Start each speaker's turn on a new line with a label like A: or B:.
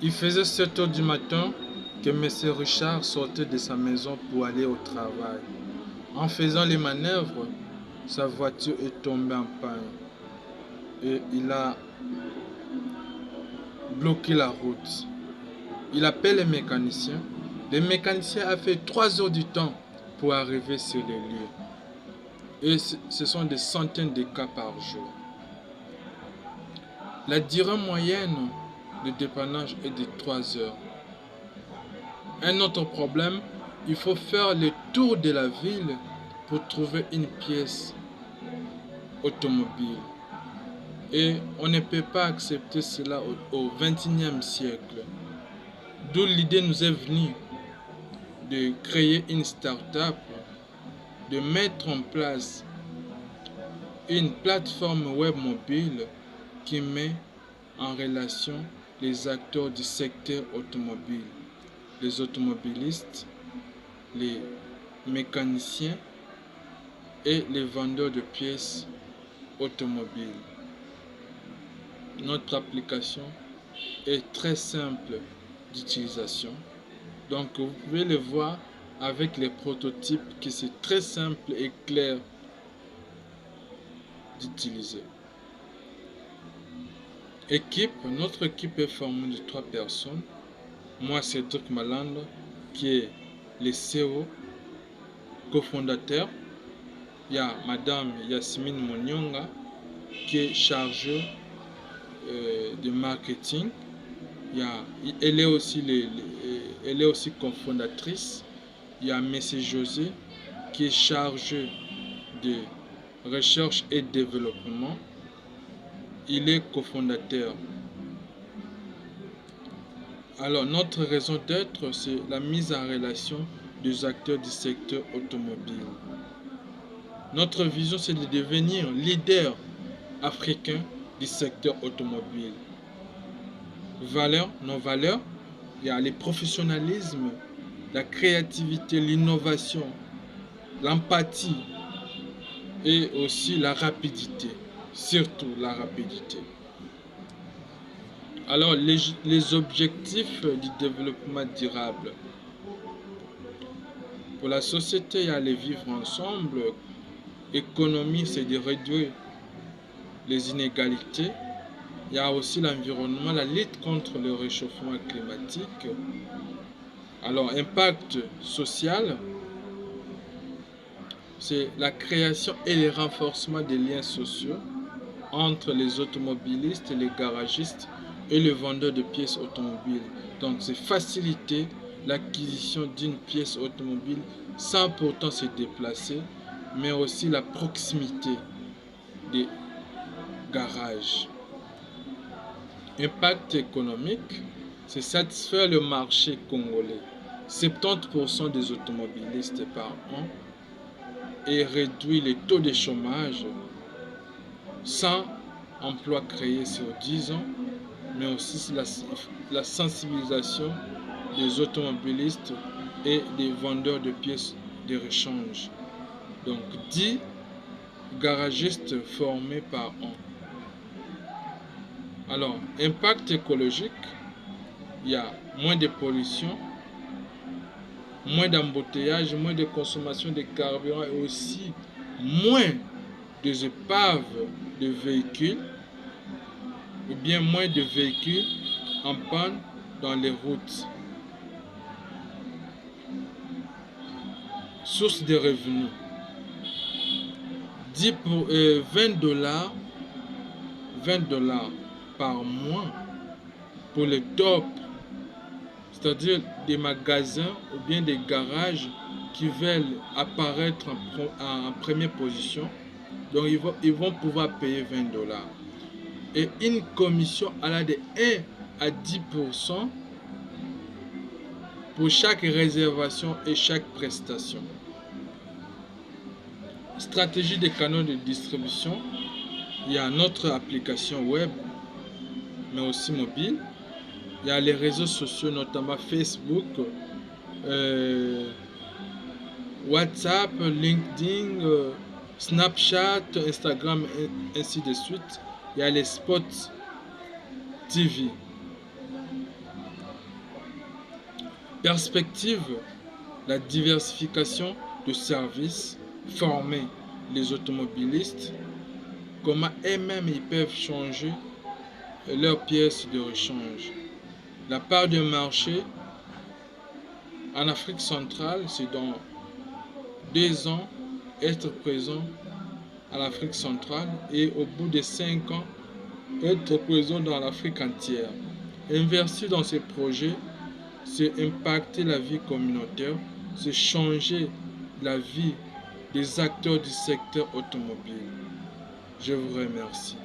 A: Il faisait 7 heures du matin que M. Richard sortait de sa maison pour aller au travail. En faisant les manœuvres, sa voiture est tombée en panne et il a bloqué la route. Il appelle les mécaniciens. Le mécanicien a fait 3 heures du temps pour arriver sur les lieux. Et ce sont des centaines de cas par jour. La durée moyenne de dépannage est de 3 heures. Un autre problème, il faut faire le tour de la ville pour trouver une pièce automobile. Et on ne peut pas accepter cela au XXIe siècle. D'où l'idée nous est venue de créer une start-up, de mettre en place une plateforme web mobile qui met en relation les acteurs du secteur automobile, les automobilistes, les mécaniciens et les vendeurs de pièces automobiles. Notre application est très simple d'utilisation. Donc vous pouvez le voir avec les prototypes que c'est très simple et clair d'utiliser. Notre équipe est formée de 3 personnes. Moi, c'est Cédric Malandre, qui est le CEO, cofondateur. Il y a Madame Yasmine Monyonga, qui est chargée de marketing. Elle est aussi cofondatrice. Il y a M. José, qui est chargé de recherche et développement. Il est cofondateur. Alors, notre raison d'être, c'est la mise en relation des acteurs du secteur automobile. Notre vision, c'est de devenir leader africain du secteur automobile. Nos valeurs, il y a le professionnalisme, la créativité, l'innovation, l'empathie et aussi la rapidité, surtout la rapidité. Alors, les objectifs du développement durable. Pour la société, il y a le vivre ensemble. Économie, c'est de réduire les inégalités. Il y a aussi l'environnement, la lutte contre le réchauffement climatique. Alors, impact social, c'est la création et le renforcement des liens sociaux entre les automobilistes, les garagistes et les vendeurs de pièces automobiles. Donc, c'est faciliter l'acquisition d'une pièce automobile sans pourtant se déplacer, mais aussi la proximité des garages. Impact économique, c'est satisfaire le marché congolais. 70% des automobilistes par an et réduire les taux de chômage, 100 emplois créés sur 10 ans, mais aussi la sensibilisation des automobilistes et des vendeurs de pièces de rechange. Donc 10 garagistes formés par an. Alors, impact écologique, il y a moins de pollution, moins d'embouteillage, moins de consommation de carburant et aussi moins des épaves de véhicules ou bien moins de véhicules en panne dans les routes. Source de revenus. 20 dollars par mois pour les tops, c'est-à-dire des magasins ou bien des garages qui veulent apparaître en première position. Donc ils vont pouvoir payer 20 dollars. Et une commission allant de 1 à 10% pour chaque réservation et chaque prestation. Stratégie des canaux de distribution. Il y a notre application web, mais aussi mobile. Il y a les réseaux sociaux, notamment Facebook, WhatsApp, LinkedIn, Snapchat, Instagram, et ainsi de suite. Il y a les spots TV. perspective, la diversification de services, former les automobilistes, comment eux-mêmes ils peuvent changer leurs pièces de rechange. La part de marché en Afrique centrale, c'est dans 2 ans être présent en Afrique centrale et au bout de 5 ans être présent dans l'Afrique entière. Investir dans ces projets, c'est impacter la vie communautaire, c'est changer la vie des acteurs du secteur automobile. Je vous remercie.